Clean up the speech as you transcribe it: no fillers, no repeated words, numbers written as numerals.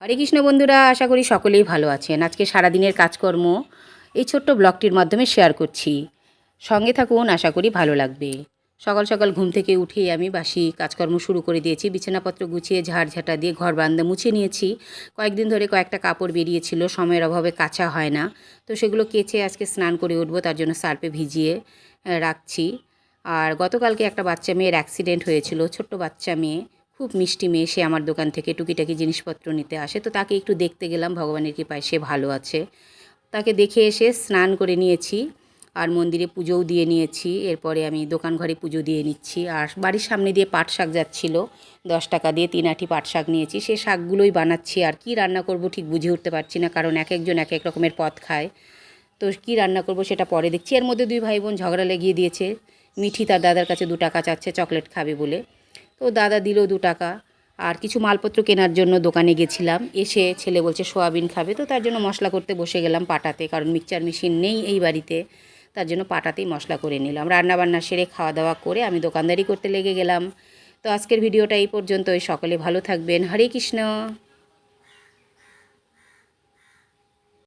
হরে কৃষ্ণ বন্ধুরা, আশা করি সকলেই ভালো আছেন। আজকে সারাদিনের কাজকর্ম এই ছোট্ট ব্লগটির মাধ্যমে শেয়ার করছি। সঙ্গে থাকুন, আশা করি ভালো লাগবে। সকাল সকাল ঘুম থেকে উঠেই আমি বাসি কাজকর্ম শুরু করে দিয়েছি। বিছানাপত্র গুছিয়ে ঝাড়ঝাঁটা দিয়ে ঘর বারান্দা মুছে নিয়েছি। কয়েকদিন ধরে কয়েকটা কাপড় বেরিয়েছিল, সময়ের অভাবে কাচা হয় না, তো সেগুলো কেচে আজকে স্নান করে উঠবো, তার জন্য সার্ফে ভিজিয়ে রাখছি। আর গতকালকে একটা বাচ্চা মেয়ের অ্যাক্সিডেন্ট হয়েছিল, ছোট্ট বাচ্চা মেয়ে, খুব মিষ্টি মেয়ে। সে আমার দোকান থেকে টুকিটাকি জিনিসপত্র নিতে আসে, তো তাকে একটু দেখতে গেলাম। ভগবানের কৃপায় সে ভালো আছে। তাকে দেখে এসে স্নান করে নিয়েছি আর মন্দিরে পুজোও দিয়ে নিয়েছি। এরপরে আমি দোকান ঘরে পুজো দিয়ে নিচ্ছি। আর বাড়ির সামনে দিয়ে পাট শাক যাচ্ছিল, 10 টাকা দিয়ে 3 আঁটি পাট শাক নিয়েছি। সেই শাকগুলোই বানাচ্ছি। আর কি রান্না করব ঠিক বুঝে উঠতে পারছি না, কারণ এক একজন এক এক রকমের পদ খায়। তো কী রান্না করব সেটা পরে দেখছি। এর মধ্যে 2 ভাই বোন ঝগড়া লেগিয়ে দিয়েছে। মিঠি তার দাদার কাছে 2 টাকা চাচ্ছে চকলেট খাবে বলে, তো দাদা দিল 2 টাকা। আর কিছু মালপত্র কেনার জন্য দোকানে গেছিলাম, এসে ছেলে বলছে সোয়াবিন খাবে, তো তার জন্য মশলা করতে বসে গেলাম পাটাতে, কারণ মিক্সচার মেশিন নেই এই বাড়িতে। তার জন্য পাটাতেই মশলা করে নিলাম। রান্নাবান্না সেরে খাওয়া দাওয়া করে আমি দোকানদারি করতে লেগে গেলাম। তো আজকের ভিডিওটা এই পর্যন্তই। সকলে ভালো থাকবেন। হরে কৃষ্ণ।